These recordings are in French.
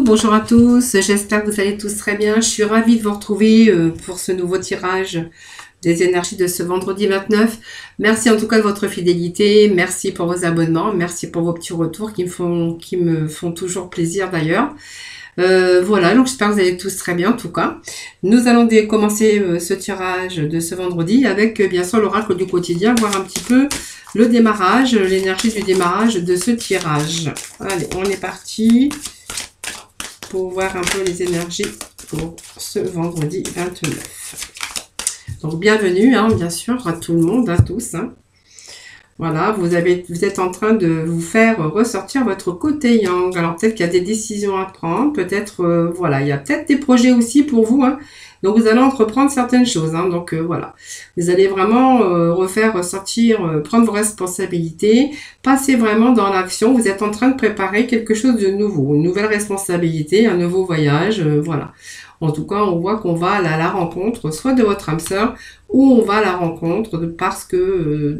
bonjour à tous, j'espère que vous allez tous très bien. Je suis ravie de vous retrouver pour ce nouveau tirage des énergies de ce vendredi 29. Merci en tout cas de votre fidélité, merci pour vos abonnements, merci pour vos petits retours qui me font toujours plaisir d'ailleurs. Voilà, donc j'espère que vous allez tous très bien en tout cas. Nous allons commencer ce tirage de ce vendredi avec bien sûr l'oracle du quotidien, voir un petit peu le démarrage, l'énergie du démarrage de ce tirage. Allez, on est parti pour voir un peu les énergies pour ce vendredi 29. Donc bienvenue, hein, bien sûr, à tout le monde, à tous. Hein. Voilà, vous êtes en train de vous faire ressortir votre côté yang. Alors peut-être qu'il y a des décisions à prendre, peut-être, voilà, il y a peut-être des projets aussi pour vous. Hein. Donc vous allez entreprendre certaines choses. Hein. Donc voilà, vous allez vraiment refaire ressortir, prendre vos responsabilités, passer vraiment dans l'action. Vous êtes en train de préparer quelque chose de nouveau, une nouvelle responsabilité, un nouveau voyage, voilà. En tout cas, on voit qu'on va à la rencontre, soit de votre âme sœur, ou on va à la rencontre de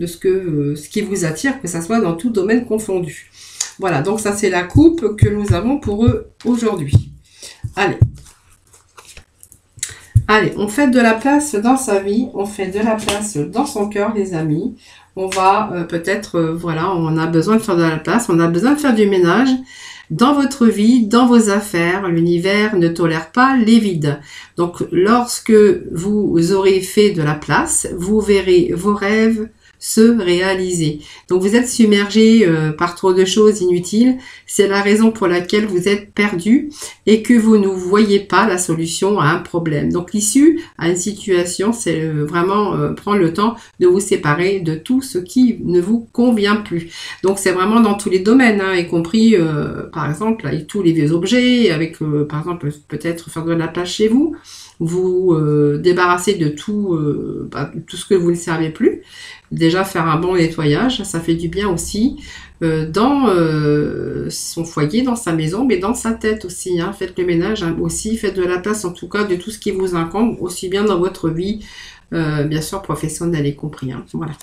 ce qui vous attire, que ça soit dans tout domaine confondu. Voilà, donc ça c'est la coupe que nous avons pour eux aujourd'hui. Allez. Allez, on fait de la place dans sa vie, on fait de la place dans son cœur, les amis. On va peut-être, voilà, on a besoin de faire de la place, on a besoin de faire du ménage. Dans votre vie, dans vos affaires, l'univers ne tolère pas les vides. Donc, lorsque vous aurez fait de la place, vous verrez vos rêves se réaliser. Donc, vous êtes submergé par trop de choses inutiles. C'est la raison pour laquelle vous êtes perdu et que vous ne voyez pas la solution à un problème. Donc, l'issue à une situation, c'est vraiment prendre le temps de vous séparer de tout ce qui ne vous convient plus. Donc, c'est vraiment dans tous les domaines, hein, y compris, par exemple, avec tous les vieux objets, avec, par exemple, peut-être faire de la place chez vous, vous débarrasser de tout ce que vous ne servez plus. Déjà faire un bon nettoyage, ça fait du bien aussi dans son foyer, dans sa maison, mais dans sa tête aussi. Hein. Faites le ménage hein, aussi, faites de la place en tout cas de tout ce qui vous incombe, aussi bien dans votre vie, bien sûr professionnelle y compris. Hein. Voilà.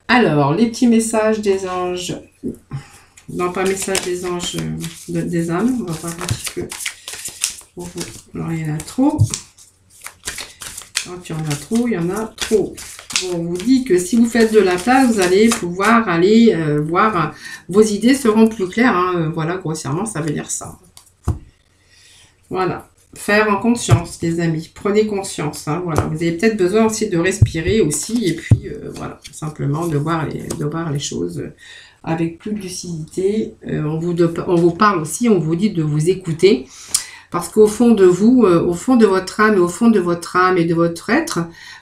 Alors, les petits messages des anges, non pas message des anges, des âmes, on va voir un petit peu. Alors, il y en a trop. Quand il y en a trop, il y en a trop. Bon, on vous dit que si vous faites de la place, vous allez pouvoir aller voir, vos idées seront plus claires. Hein, voilà, grossièrement, ça veut dire ça. Voilà. Faire en conscience, les amis. Prenez conscience. Hein, voilà. Vous avez peut-être besoin aussi de respirer aussi. Et puis, voilà, simplement de voir les choses avec plus de lucidité. On vous parle aussi, on vous dit de vous écouter. Parce qu'au fond de vous, au fond de votre âme et au fond de votre âme et de votre être,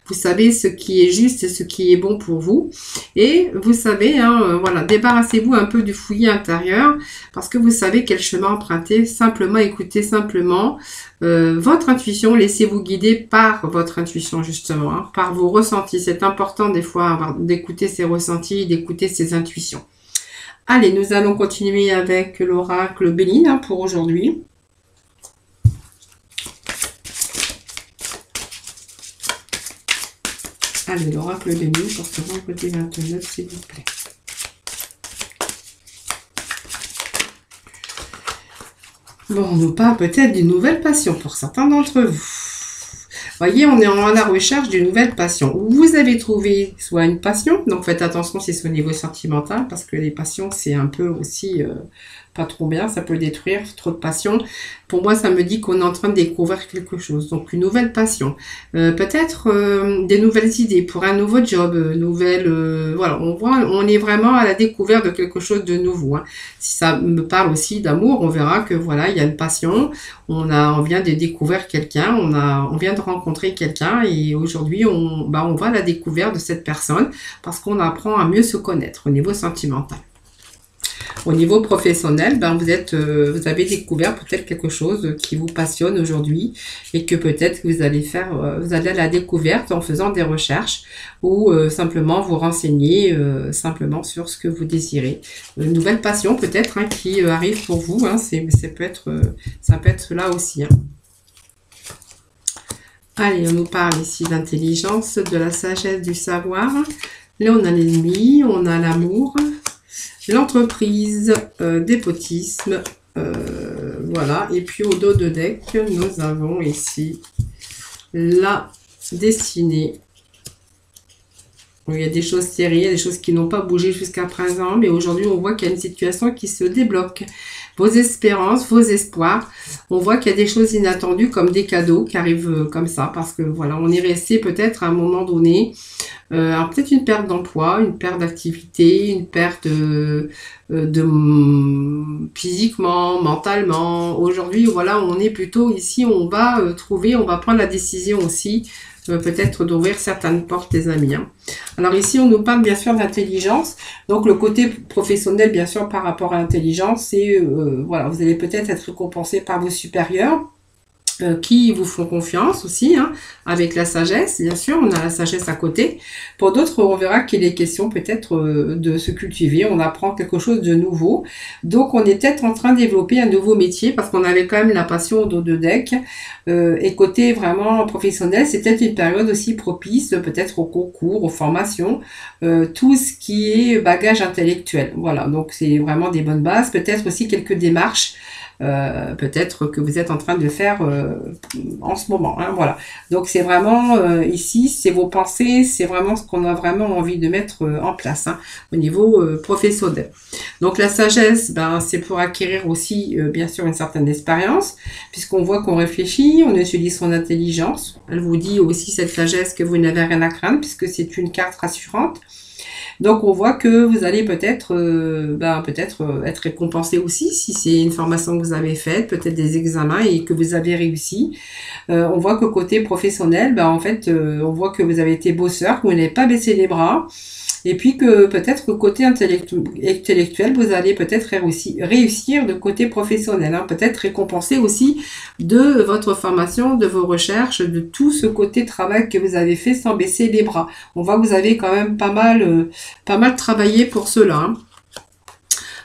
vous savez ce qui est juste et ce qui est bon pour vous. Et vous savez, hein, voilà, débarrassez-vous un peu du fouillis intérieur parce que vous savez quel chemin emprunter. Simplement écoutez simplement votre intuition. Laissez-vous guider par votre intuition justement, hein, par vos ressentis. C'est important des fois d'écouter ses ressentis, d'écouter ses intuitions. Allez, nous allons continuer avec l'oracle Béline hein, pour aujourd'hui. Allez, l'oracle Béline pour ce vendredi 29, s'il vous plaît. Bon, on nous parle peut-être d'une nouvelle passion pour certains d'entre vous. Voyez, on est à la recherche d'une nouvelle passion. Vous avez trouvé soit une passion, donc faites attention si c'est au niveau sentimental, parce que les passions, c'est un peu aussi pas trop bien, ça peut détruire, trop de passion. Pour moi, ça me dit qu'on est en train de découvrir quelque chose, donc une nouvelle passion. Peut-être des nouvelles idées pour un nouveau job, voilà, on est vraiment à la découverte de quelque chose de nouveau. Hein. Si ça me parle aussi d'amour, on verra que voilà, il y a une passion, on vient de découvrir quelqu'un, on vient de rencontrer quelqu'un et aujourd'hui, on va à la découverte de cette personne parce qu'on apprend à mieux se connaître au niveau sentimental. Au niveau professionnel, vous avez découvert peut-être quelque chose qui vous passionne aujourd'hui et que peut-être vous allez à la découverte en faisant des recherches ou simplement vous renseigner simplement sur ce que vous désirez. Une nouvelle passion peut-être hein, qui arrive pour vous, hein, ça peut être là aussi. Hein. Allez, on nous parle ici d'intelligence, de la sagesse, du savoir. Là, on a l'ennemi, on a l'amour, l'entreprise, dépotisme, Voilà. Et puis au dos de deck, nous avons ici la destinée. Il y a des choses serrées, il y a des choses qui n'ont pas bougé jusqu'à présent, mais aujourd'hui, on voit qu'il y a une situation qui se débloque. Vos espérances, vos espoirs, on voit qu'il y a des choses inattendues comme des cadeaux qui arrivent comme ça, parce que voilà, on est resté peut-être à un moment donné, peut-être une perte d'emploi, une perte d'activité, une perte physiquement, mentalement. Aujourd'hui, voilà, on est plutôt ici, on va on va prendre la décision aussi, peut-être d'ouvrir certaines portes, les amis. Hein. Alors ici, on nous parle bien sûr d'intelligence. Donc le côté professionnel, bien sûr, par rapport à l'intelligence, c'est, voilà, vous allez peut-être être récompensé par vos supérieurs qui vous font confiance aussi, hein, avec la sagesse, bien sûr, on a la sagesse à côté. Pour d'autres, on verra qu'il est question peut-être de se cultiver, on apprend quelque chose de nouveau. Donc, on est peut-être en train de développer un nouveau métier, parce qu'on avait quand même la passion au dos de deck. Et côté vraiment professionnel, c'est peut-être une période aussi propice, peut-être aux concours, aux formations, tout ce qui est bagage intellectuel. Voilà, donc c'est vraiment des bonnes bases. Peut-être aussi quelques démarches, peut-être que vous êtes en train de faire en ce moment. Hein, voilà. Donc c'est vraiment ici, c'est vos pensées, c'est vraiment ce qu'on a vraiment envie de mettre en place, hein, au niveau professionnel. Donc la sagesse, ben, c'est pour acquérir aussi bien sûr une certaine expérience, puisqu'on voit qu'on réfléchit, on utilise son intelligence. Elle vous dit aussi cette sagesse que vous n'avez rien à craindre, puisque c'est une carte rassurante. Donc on voit que vous allez peut-être être récompensé aussi si c'est une formation que vous avez faite, peut-être des examens et que vous avez réussi. On voit que côté professionnel, en fait, on voit que vous avez été bosseur, que vous n'avez pas baissé les bras. Et puis que peut-être côté intellectuel, vous allez peut-être réussir de côté professionnel, hein, peut-être récompenser aussi de votre formation, de vos recherches, de tout ce côté travail que vous avez fait sans baisser les bras. On voit que vous avez quand même pas mal travaillé pour cela. Hein.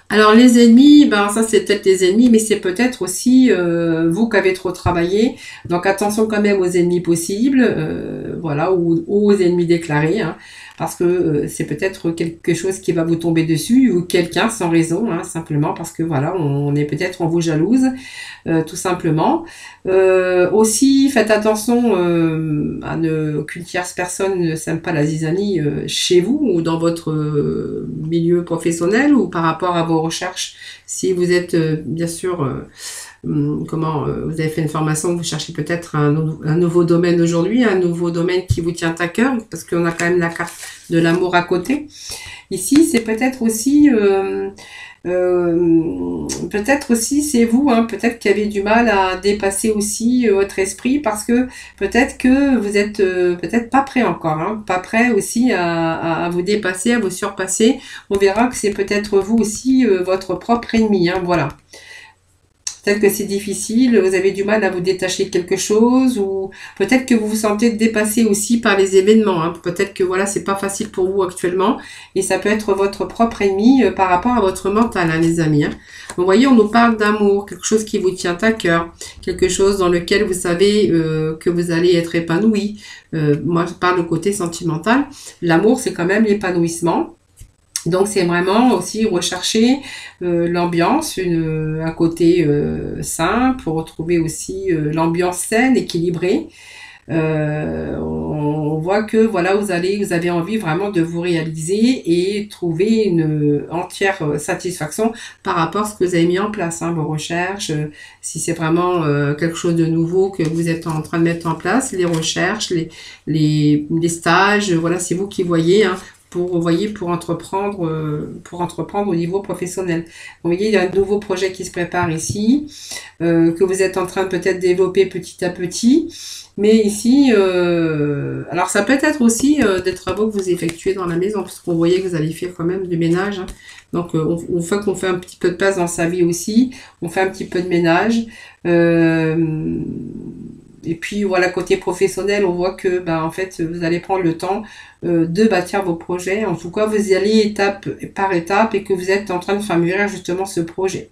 Alors les ennemis, ça c'est peut-être les ennemis, mais c'est peut-être aussi vous qui avez trop travaillé. Donc attention quand même aux ennemis possibles, voilà, ou aux ennemis déclarés, hein, parce que c'est peut-être quelque chose qui va vous tomber dessus, ou quelqu'un sans raison, hein, simplement parce que voilà, on est peut-être en vous jalouse, tout simplement. Aussi, faites attention qu'une tierce personne ne sème pas la zizanie chez vous ou dans votre milieu professionnel ou par rapport à vos recherches. Si vous êtes bien sûr, vous avez fait une formation, vous cherchez peut-être un nouveau domaine aujourd'hui, un nouveau domaine qui vous tient à cœur, parce qu'on a quand même la carte de l'amour à côté. Ici, c'est peut-être aussi... peut-être aussi c'est vous, hein, peut-être qu'il y avait du mal à dépasser aussi votre esprit parce que peut-être que vous êtes peut-être pas prêt encore, hein, pas prêt aussi à vous dépasser, à vous surpasser. On verra que c'est peut-être vous aussi votre propre ennemi, hein, voilà. Peut-être que c'est difficile, vous avez du mal à vous détacher de quelque chose, ou peut-être que vous vous sentez dépassé aussi par les événements. Hein. Peut-être que voilà, c'est pas facile pour vous actuellement, et ça peut être votre propre ennemi par rapport à votre mental, hein, les amis. Hein. Donc, vous voyez, on nous parle d'amour, quelque chose qui vous tient à cœur, quelque chose dans lequel vous savez que vous allez être épanoui. Moi, je parle du côté sentimental. L'amour, c'est quand même l'épanouissement. Donc c'est vraiment aussi rechercher l'ambiance, un côté sain pour retrouver aussi l'ambiance saine, équilibrée. On voit que voilà, vous avez envie vraiment de vous réaliser et trouver une entière satisfaction par rapport à ce que vous avez mis en place, hein, vos recherches, si c'est vraiment quelque chose de nouveau que vous êtes en train de mettre en place, les recherches, les stages, voilà, c'est vous qui voyez, hein, pour entreprendre au niveau professionnel. Vous voyez, il y a un nouveau projet qui se prépare ici, que vous êtes en train de peut-être développer petit à petit. Mais ici, alors ça peut être aussi des travaux que vous effectuez dans la maison, parce qu'on voyait que vous allez faire quand même du ménage. Hein. Donc, on fait qu'on fait un petit peu de place dans sa vie aussi. On fait un petit peu de ménage. Et puis voilà, côté professionnel, on voit que en fait, vous allez prendre le temps de bâtir vos projets. En tout cas, vous y allez étape par étape et que vous êtes en train de faire mûrir justement ce projet.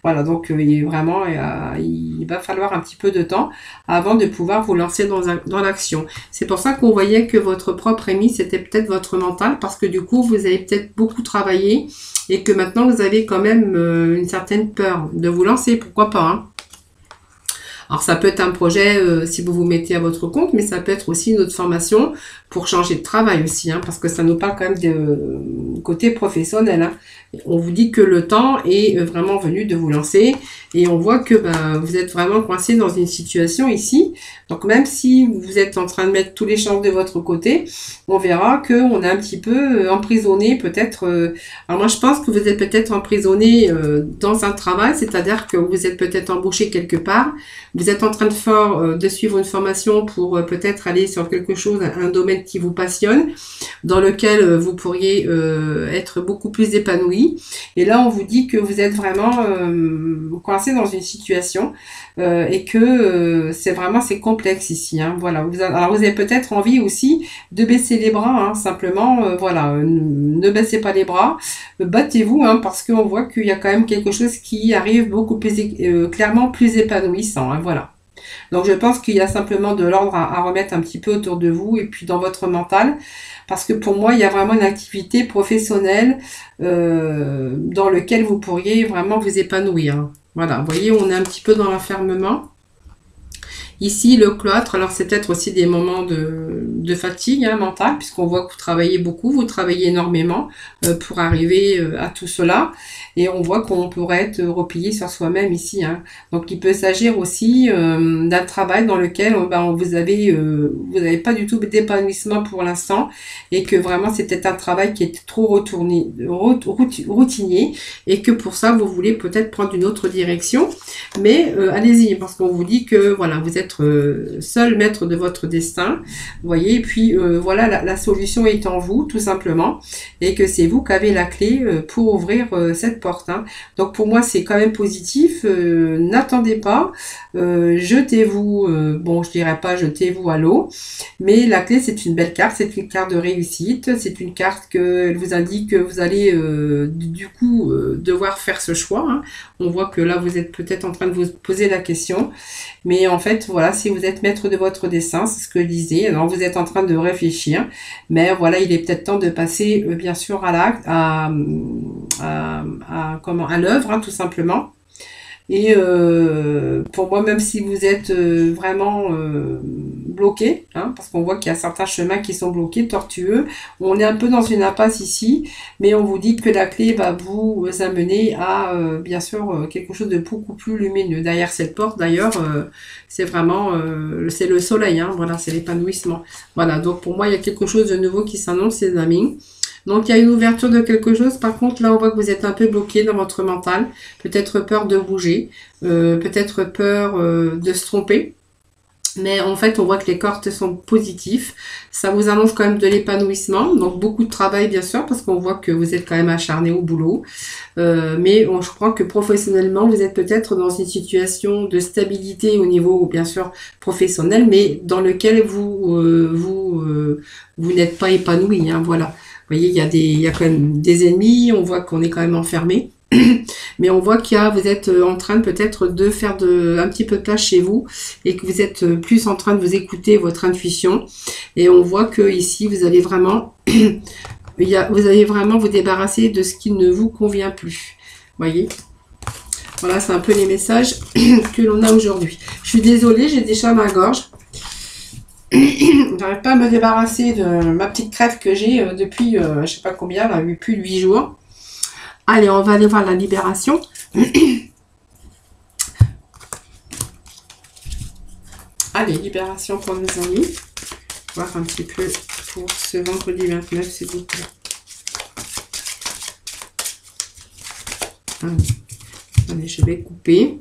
Voilà, donc il va falloir un petit peu de temps avant de pouvoir vous lancer dans l'action. C'est pour ça qu'on voyait que votre propre ennemi, c'était peut-être votre mental, parce que du coup, vous avez peut-être beaucoup travaillé et que maintenant, vous avez quand même une certaine peur de vous lancer, pourquoi pas, hein. Alors ça peut être un projet si vous vous mettez à votre compte, mais ça peut être aussi une autre formation pour changer de travail aussi, hein, parce que ça nous parle quand même de côté professionnel. Hein. On vous dit que le temps est vraiment venu de vous lancer et on voit que vous êtes vraiment coincé dans une situation ici. Donc même si vous êtes en train de mettre tous les chances de votre côté, on verra qu'on est un petit peu emprisonné peut-être. Alors moi je pense que vous êtes peut-être emprisonné dans un travail, c'est-à-dire que vous êtes peut-être embauché quelque part, vous êtes en train de suivre une formation pour peut-être aller sur quelque chose, un domaine qui vous passionne, dans lequel vous pourriez être beaucoup plus épanoui. Et là, on vous dit que vous êtes vraiment coincé dans une situation et que c'est complexe ici. Hein, voilà. Alors, vous avez peut-être envie aussi de baisser les bras, hein, simplement. Voilà, ne baissez pas les bras, battez-vous, hein, parce qu'on voit qu'il y a quand même quelque chose qui arrive beaucoup plus clairement plus épanouissant. Hein, voilà. Donc je pense qu'il y a simplement de l'ordre à remettre un petit peu autour de vous et puis dans votre mental. Parce que pour moi, il y a vraiment une activité professionnelle dans laquelle vous pourriez vraiment vous épanouir. Voilà, vous voyez, on est un petit peu dans l'enfermement. Ici, le cloître, alors c'est peut-être aussi des moments de fatigue mentale, puisqu'on voit que vous travaillez beaucoup, vous travaillez énormément pour arriver à tout cela. Et on voit qu'on pourrait être replié sur soi-même ici. Hein. Donc, il peut s'agir aussi d'un travail dans lequel vous avez pas du tout d'épanouissement pour l'instant et que vraiment, c'était un travail qui est trop routinier et que pour ça, vous voulez peut-être prendre une autre direction. Mais allez-y, parce qu'on vous dit que voilà, vous êtes seul maître de votre destin. Vous voyez, et puis voilà, la solution est en vous, tout simplement. Et que c'est vous qui avez la clé pour ouvrir cette porte. Hein. Donc pour moi, c'est quand même positif. N'attendez pas. Jetez-vous, bon, je dirais pas jetez-vous à l'eau. Mais la clé, c'est une belle carte. C'est une carte de réussite. C'est une carte qu'elle vous indique que vous allez du coup devoir faire ce choix. Hein. On voit que là, vous êtes peut-être en train de vous poser la question. Mais en fait, voilà, si vous êtes maître de votre dessin, c'est ce que je disais, alors vous êtes en train de réfléchir, mais voilà, il est peut-être temps de passer, bien sûr, à l'acte, à l'œuvre, hein, tout simplement. Et pour moi, même si vous êtes vraiment bloqué, hein, parce qu'on voit qu'il y a certains chemins qui sont bloqués, tortueux, on est un peu dans une impasse ici, mais on vous dit que la clé va vous amener à, bien sûr, quelque chose de beaucoup plus lumineux. Derrière cette porte, d'ailleurs, c'est vraiment, c'est le soleil, hein, voilà, c'est l'épanouissement. Voilà, donc pour moi, il y a quelque chose de nouveau qui s'annonce, les amis. Donc, il y a une ouverture de quelque chose. Par contre, là, on voit que vous êtes un peu bloqué dans votre mental. Peut-être peur de bouger. Peut-être peur de se tromper. Mais en fait, on voit que les cartes sont positifs. Ça vous annonce quand même de l'épanouissement. Donc, beaucoup de travail, bien sûr, parce qu'on voit que vous êtes quand même acharné au boulot. Mais je crois que professionnellement, vous êtes peut-être dans une situation de stabilité au niveau, bien sûr, professionnel, mais dans lequel vous n'êtes pas épanoui. Hein, voilà. Vous voyez, il y a quand même des ennemis, on voit qu'on est quand même enfermé. Mais on voit vous êtes en train peut-être de faire un petit peu de place chez vous et que vous êtes plus en train de vous écouter votre intuition. Et on voit que ici, vous allez vraiment, vous débarrasser de ce qui ne vous convient plus. Vous voyez ? Voilà, c'est un peu les messages que l'on a aujourd'hui. Je suis désolée, j'ai des chats à ma gorge. J'arrive pas à me débarrasser de ma petite crève que j'ai depuis, je sais pas combien, là, plus de 8 jours. Allez, on va aller voir la libération. Allez, libération pour nos amis. Voir un petit peu pour ce vendredi 29, s'il vous plaît. Allez, je vais couper.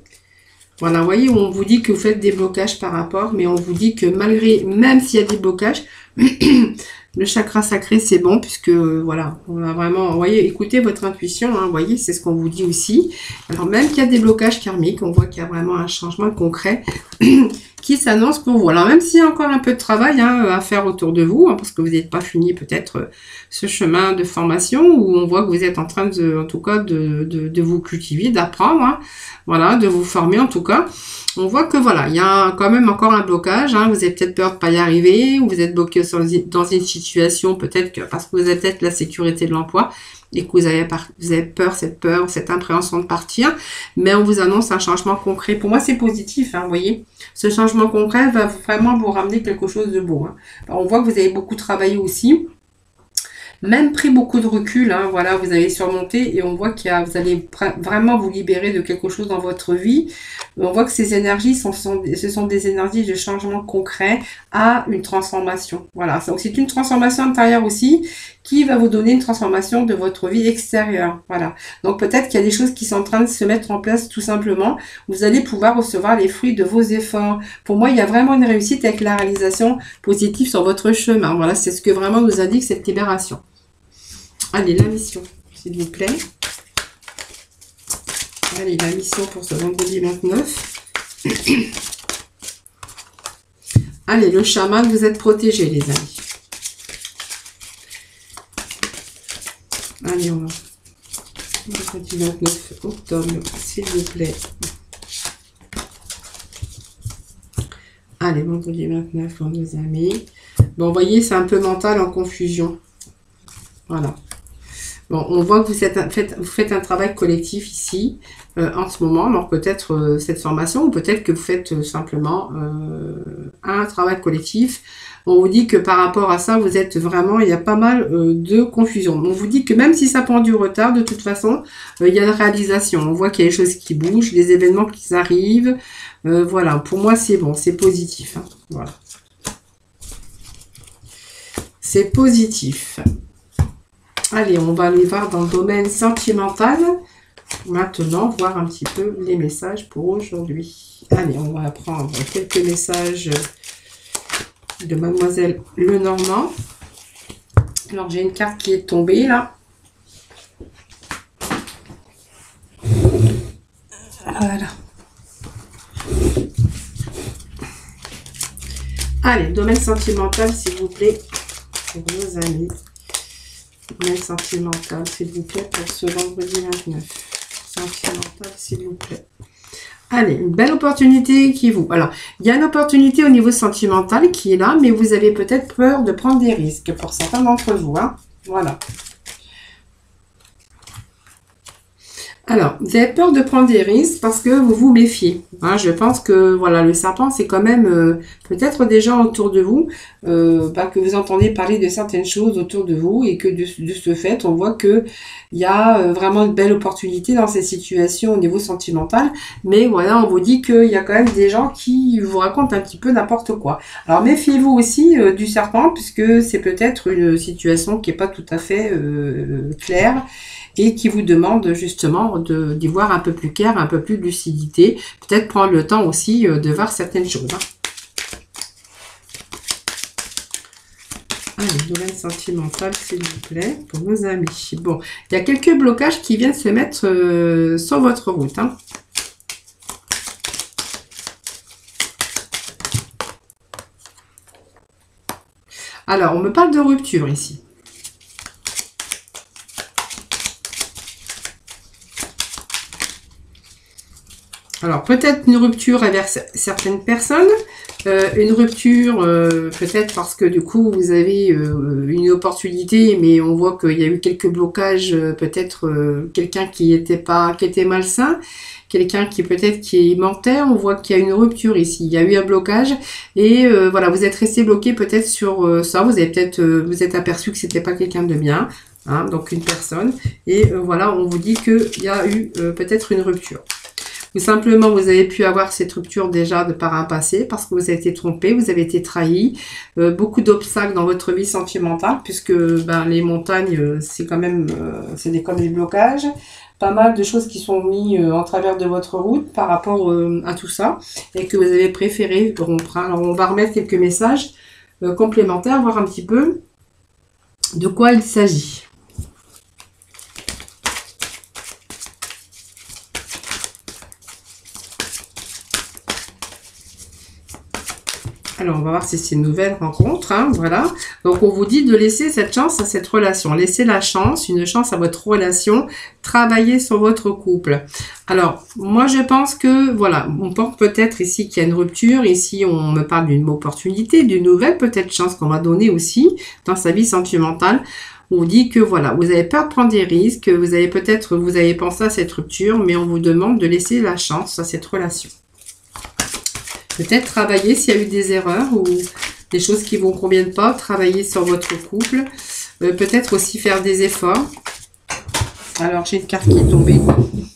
Voilà, vous voyez, on vous dit que vous faites des blocages par rapport, mais on vous dit que même s'il y a des blocages, le chakra sacré, c'est bon, puisque, voilà, on a vraiment, vous voyez, écoutez votre intuition, hein, vous voyez, c'est ce qu'on vous dit aussi. Alors, même qu'il y a des blocages karmiques, on voit qu'il y a vraiment un changement concret qui s'annonce pour vous. Alors, même s'il y a encore un peu de travail à faire autour de vous, hein, parce que vous n'êtes pas fini peut-être ce chemin de formation, où on voit que vous êtes en train en tout cas, de vous cultiver, d'apprendre, hein, voilà, de vous former en tout cas. On voit que voilà, il y a quand même encore un blocage, hein, vous avez peut-être peur de ne pas y arriver, ou vous êtes bloqué dans une situation peut-être parce que vous avez peut-être la sécurité de l'emploi, et que vous avez peur, cette appréhension de partir, mais on vous annonce un changement concret. Pour moi, c'est positif, hein, vous voyez. Ce changement concret va vraiment vous ramener quelque chose de beau. Hein. Alors, on voit que vous avez beaucoup travaillé aussi. Même pris beaucoup de recul, hein, voilà, vous avez surmonté et on voit vous allez vraiment vous libérer de quelque chose dans votre vie. On voit que ces énergies, ce sont des énergies de changement concret à une transformation. Voilà, donc c'est une transformation intérieure aussi qui va vous donner une transformation de votre vie extérieure. Voilà, donc peut-être qu'il y a des choses qui sont en train de se mettre en place tout simplement. Vous allez pouvoir recevoir les fruits de vos efforts. Pour moi, il y a vraiment une réussite avec la réalisation positive sur votre chemin. Voilà, c'est ce que vraiment nous indique cette libération. Allez, la mission, s'il vous plaît. Allez, la mission pour ce vendredi 29. Allez, le chaman, vous êtes protégés, les amis. Allez, on va. Vendredi 29 octobre, s'il vous plaît. Allez, vendredi 29 pour nos amis. Bon, vous voyez, c'est un peu mental en confusion. Voilà. Bon, on voit que vous faites un travail collectif ici, en ce moment. Alors peut-être cette formation, ou peut-être que vous faites simplement un travail collectif. On vous dit que par rapport à ça, vous êtes vraiment, il y a pas mal de confusion. On vous dit que même si ça prend du retard, de toute façon, il y a une réalisation. On voit qu'il y a des choses qui bougent, des événements qui arrivent. Voilà, pour moi, c'est bon, c'est positif. Hein. Voilà. C'est positif. Allez, on va aller voir dans le domaine sentimental. Maintenant, voir un petit peu les messages pour aujourd'hui. Allez, on va prendre quelques messages de Mademoiselle Lenormand. Alors, j'ai une carte qui est tombée, là. Voilà. Allez, domaine sentimental, s'il vous plaît, pour nos amis. Domaine sentimental, s'il vous plaît, pour ce vendredi 29. Sentimental, s'il vous plaît. Allez, une belle opportunité qui vous... Alors, il y a une opportunité au niveau sentimental qui est là, mais vous avez peut-être peur de prendre des risques pour certains d'entre vous. Hein. Voilà. Alors, vous avez peur de prendre des risques parce que vous vous méfiez. Hein, je pense que voilà, le serpent, c'est quand même peut-être des gens autour de vous, que vous entendez parler de certaines choses autour de vous et que de ce fait, on voit que il y a vraiment une belle opportunité dans ces situations au niveau sentimental. Mais voilà, on vous dit qu'il y a quand même des gens qui vous racontent un petit peu n'importe quoi. Alors, méfiez-vous aussi du serpent puisque c'est peut-être une situation qui n'est pas tout à fait claire. Et qui vous demande justement d'y voir un peu plus clair, un peu plus de lucidité. Peut-être prendre le temps aussi de voir certaines choses. Hein. Allez, domaine sentimental, s'il vous plaît, pour nos amis. Bon, il y a quelques blocages qui viennent se mettre sur votre route. Hein. Alors, on me parle de rupture ici. Alors, peut-être une rupture avec certaines personnes, une rupture peut-être parce que du coup, vous avez une opportunité, mais on voit qu'il y a eu quelques blocages, peut-être quelqu'un qui était malsain, quelqu'un qui peut-être qui mentait, on voit qu'il y a une rupture ici, il y a eu un blocage, et voilà, vous êtes resté bloqué peut-être sur ça, vous avez peut-être vous êtes aperçu que c'était pas quelqu'un de bien, hein, donc une personne, et voilà, on vous dit qu'il y a eu peut-être une rupture. Ou simplement, vous avez pu avoir cette rupture déjà de par un passé parce que vous avez été trompé, vous avez été trahi. Beaucoup d'obstacles dans votre vie sentimentale puisque les montagnes, c'est quand même comme des blocages. Pas mal de choses qui sont mises en travers de votre route par rapport à tout ça et que vous avez préféré rompre. Alors, on va remettre quelques messages complémentaires, voir un petit peu de quoi il s'agit. Alors, on va voir si c'est une nouvelle rencontre, hein, voilà. Donc, on vous dit de laisser cette chance à cette relation. Laissez la chance, une chance à votre relation. Travaillez sur votre couple. Alors, moi, je pense que, voilà, on pense peut-être ici qu'il y a une rupture. Ici, on me parle d'une opportunité, d'une nouvelle peut-être chance qu'on va donner aussi dans sa vie sentimentale. On vous dit que voilà, vous avez peur de prendre des risques, vous avez pensé à cette rupture, mais on vous demande de laisser la chance à cette relation. Peut-être travailler s'il y a eu des erreurs ou des choses qui ne vous conviennent pas, travailler sur votre couple. Peut-être aussi faire des efforts. Alors, j'ai une carte qui est tombée. Vous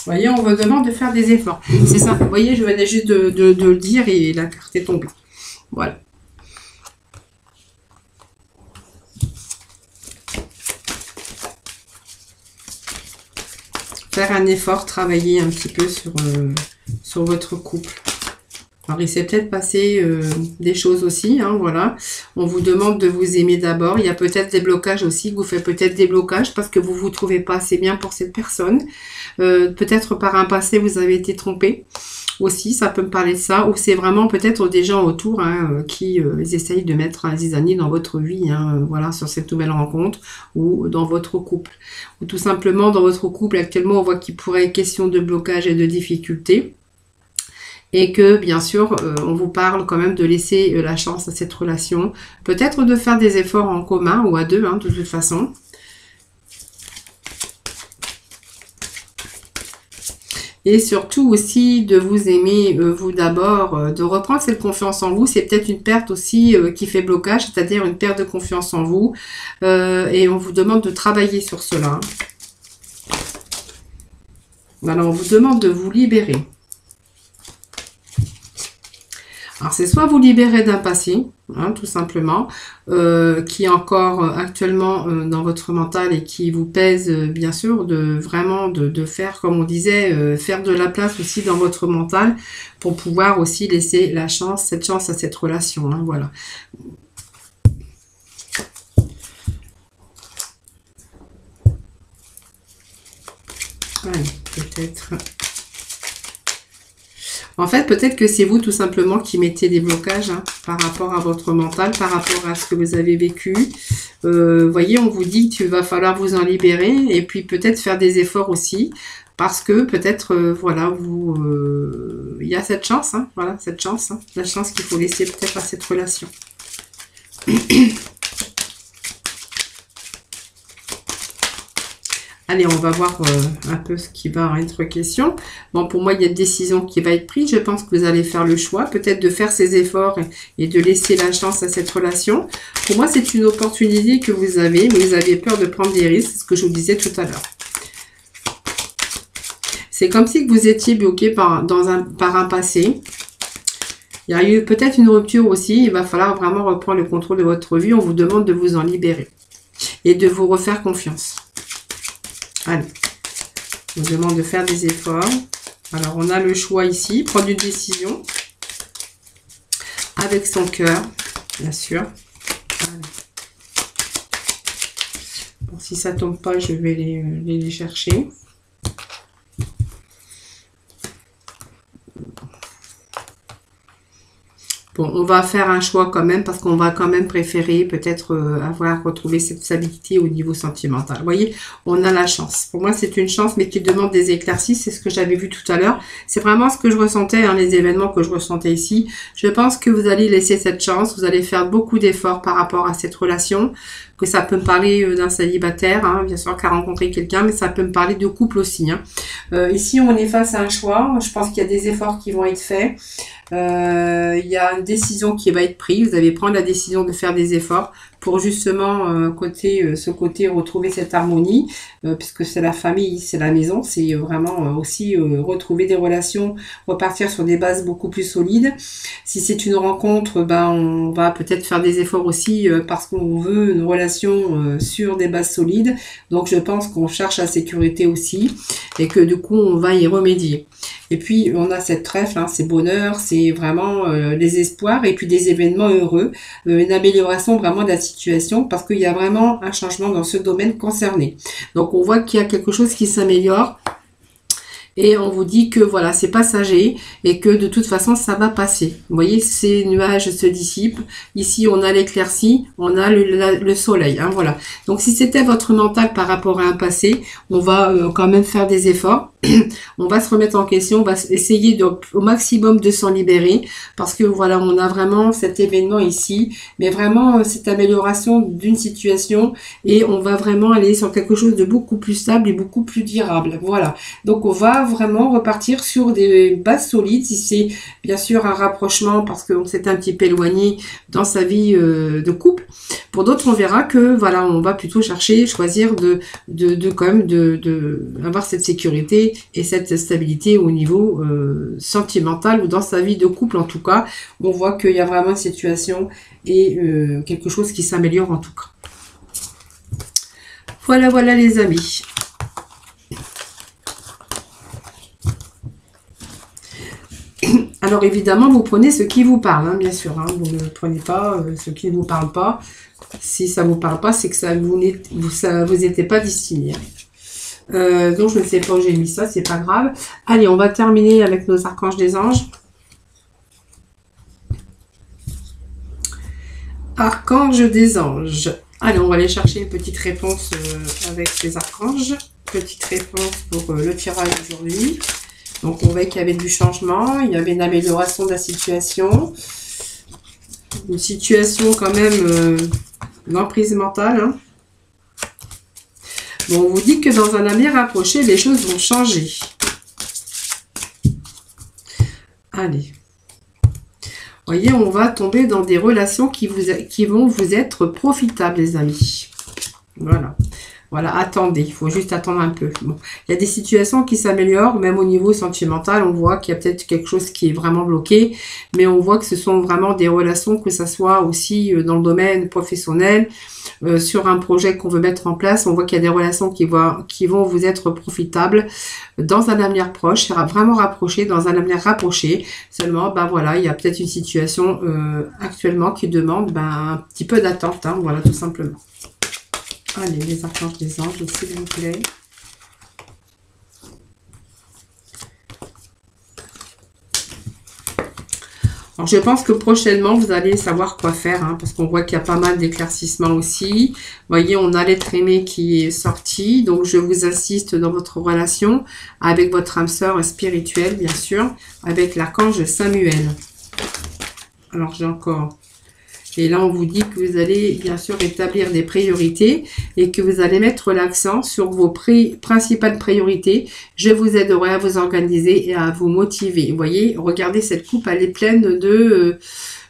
voyez, on vous demande de faire des efforts. C'est ça. Vous voyez, je venais juste de le dire et la carte est tombée. Voilà. Faire un effort, travailler un petit peu sur votre couple. Alors, il s'est peut-être passé des choses aussi, hein, voilà. On vous demande de vous aimer d'abord. Il y a peut-être des blocages aussi, vous faites peut-être des blocages parce que vous ne vous trouvez pas assez bien pour cette personne. Peut-être par un passé, vous avez été trompé. Aussi, ça peut me parler de ça. Ou c'est vraiment peut-être des gens autour qui essayent de mettre un zizanie dans votre vie, voilà, sur cette nouvelle rencontre ou dans votre couple. Ou tout simplement dans votre couple, actuellement, on voit qu'il pourrait être question de blocage et de difficultés. Et que, bien sûr, on vous parle quand même de laisser la chance à cette relation. Peut-être de faire des efforts en commun ou à deux, de toute façon. Et surtout aussi de vous aimer, vous d'abord, de reprendre cette confiance en vous. C'est peut-être une perte aussi qui fait blocage, c'est-à-dire une perte de confiance en vous. Et on vous demande de travailler sur cela. Alors, on vous demande de vous libérer. Alors, c'est soit vous libérer d'un passé, tout simplement, qui est encore actuellement dans votre mental et qui vous pèse, bien sûr, de faire, comme on disait, faire de la place aussi dans votre mental pour pouvoir aussi laisser cette chance à cette relation, voilà. Allez, peut-être... En fait, peut-être que c'est vous tout simplement qui mettez des blocages par rapport à votre mental, par rapport à ce que vous avez vécu. Voyez, on vous dit qu'il va falloir vous en libérer et puis peut-être faire des efforts aussi parce que peut-être, voilà, il y a cette chance, voilà, cette chance, la chance qu'il faut laisser peut-être à cette relation. Allez, on va voir un peu ce qui va être question. Bon, pour moi, il y a une décision qui va être prise. Je pense que vous allez faire le choix, peut-être de faire ces efforts et de laisser la chance à cette relation. Pour moi, c'est une opportunité que vous avez, mais vous avez peur de prendre des risques, c'est ce que je vous disais tout à l'heure. C'est comme si vous étiez bloqué par un passé. Il y a eu peut-être une rupture aussi. Il va falloir vraiment reprendre le contrôle de votre vie. On vous demande de vous en libérer et de vous refaire confiance. Allez, on vous demande de faire des efforts. Alors, on a le choix ici, prendre une décision avec son cœur, bien sûr. Allez. Bon, si ça ne tombe pas, je vais les chercher. Bon, on va faire un choix quand même parce qu'on va quand même préférer peut-être avoir retrouvé cette stabilité au niveau sentimental. Vous voyez, on a la chance. Pour moi, c'est une chance, mais qui demande des éclaircies. C'est ce que j'avais vu tout à l'heure. C'est vraiment ce que je ressentais, les événements que je ressentais ici. Je pense que vous allez laisser cette chance. Vous allez faire beaucoup d'efforts par rapport à cette relation. Que ça peut me parler d'un célibataire, bien sûr, qui a rencontré quelqu'un, mais ça peut me parler de couple aussi. Ici, on est face à un choix. Je pense qu'il y a des efforts qui vont être faits. Il y a une décision qui va être prise. Vous allez prendre la décision de faire des efforts pour justement ce côté retrouver cette harmonie, puisque c'est la famille, c'est la maison, c'est vraiment aussi retrouver des relations, repartir sur des bases beaucoup plus solides. Si c'est une rencontre, on va peut-être faire des efforts aussi parce qu'on veut une relation sur des bases solides. Donc je pense qu'on cherche la sécurité aussi et que du coup on va y remédier. Et puis on a cette trèfle, c'est bonheur, c'est vraiment des espoirs et puis des événements heureux, une amélioration vraiment de la situation parce qu'il y a vraiment un changement dans ce domaine concerné. Donc on voit qu'il y a quelque chose qui s'améliore Et on vous dit que voilà, c'est passager et que de toute façon, ça va passer. Vous voyez, ces nuages se dissipent. Ici, on a l'éclaircie, on a le soleil. Hein, voilà. Donc, si c'était votre mental par rapport à un passé, on va quand même faire des efforts. On va se remettre en question, on va essayer au maximum de s'en libérer parce que voilà, on a vraiment cet événement ici, mais vraiment cette amélioration d'une situation et on va vraiment aller sur quelque chose de beaucoup plus stable et beaucoup plus durable. Voilà. Donc, on va vraiment repartir sur des bases solides. Si c'est bien sûr un rapprochement parce qu'on s'est un petit peu éloigné dans sa vie de couple. Pour d'autres, on verra que voilà, on va plutôt chercher, choisir quand même avoir cette sécurité et cette stabilité au niveau sentimental ou dans sa vie de couple en tout cas. On voit qu'il y a vraiment une situation et quelque chose qui s'améliore en tout cas. Voilà, voilà les amis. Alors évidemment, vous prenez ce qui vous parle, hein, bien sûr. Hein, vous ne prenez pas ce qui ne vous parle pas. Si ça ne vous parle pas, c'est que ça vous était pas destiné. Donc je ne sais pas où j'ai mis ça, c'est pas grave. Allez, on va terminer avec nos archanges des anges. Archanges des anges. Allez, on va aller chercher une petite réponse avec ces archanges. Petite réponse pour le tirage d'aujourd'hui. Donc on voit qu'il y avait du changement, il y avait une amélioration de la situation. Une situation quand même d'emprise mentale. Hein. Bon, on vous dit que dans un avenir rapproché, les choses vont changer. Allez. Vous voyez, on va tomber dans des relations qui vont vous être profitables, les amis. Voilà. Voilà, attendez, il faut juste attendre un peu. Bon, il y a des situations qui s'améliorent, même au niveau sentimental, on voit qu'il y a peut-être quelque chose qui est vraiment bloqué, mais on voit que ce sont vraiment des relations, que ça soit aussi dans le domaine professionnel, sur un projet qu'on veut mettre en place, on voit qu'il y a des relations qui vont vous être profitables dans un avenir proche, vraiment rapproché, dans un avenir rapproché. Seulement, ben voilà, il y a peut-être une situation actuellement qui demande un petit peu d'attente, hein, voilà, tout simplement. Allez, les archanges des anges, s'il vous plaît. Alors, je pense que prochainement, vous allez savoir quoi faire, hein, parce qu'on voit qu'il y a pas mal d'éclaircissements aussi. Vous voyez, on a l'être aimé qui est sorti. Donc, je vous assiste dans votre relation avec votre âme sœur spirituelle, bien sûr, avec l'archange Samuel. Alors, j'ai encore... Et là, on vous dit que vous allez, bien sûr, établir des priorités et que vous allez mettre l'accent sur vos principales priorités. Je vous aiderai à vous organiser et à vous motiver. Vous voyez, regardez, cette coupe, elle est pleine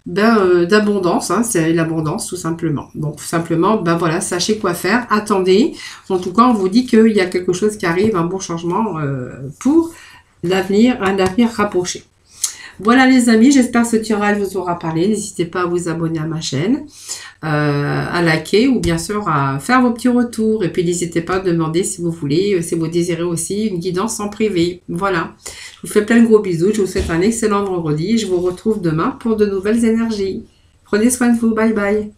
d'abondance. Hein, c'est l'abondance, tout simplement. Donc, tout simplement, ben voilà, sachez quoi faire. Attendez. En tout cas, on vous dit qu'il y a quelque chose qui arrive, un bon changement pour l'avenir, un avenir rapproché. Voilà les amis, j'espère que ce tirage vous aura parlé. N'hésitez pas à vous abonner à ma chaîne, à liker ou bien sûr à faire vos petits retours. Et puis n'hésitez pas à demander si vous voulez, si vous désirez aussi une guidance en privé. Voilà, je vous fais plein de gros bisous, je vous souhaite un excellent vendredi et je vous retrouve demain pour de nouvelles énergies. Prenez soin de vous, bye bye.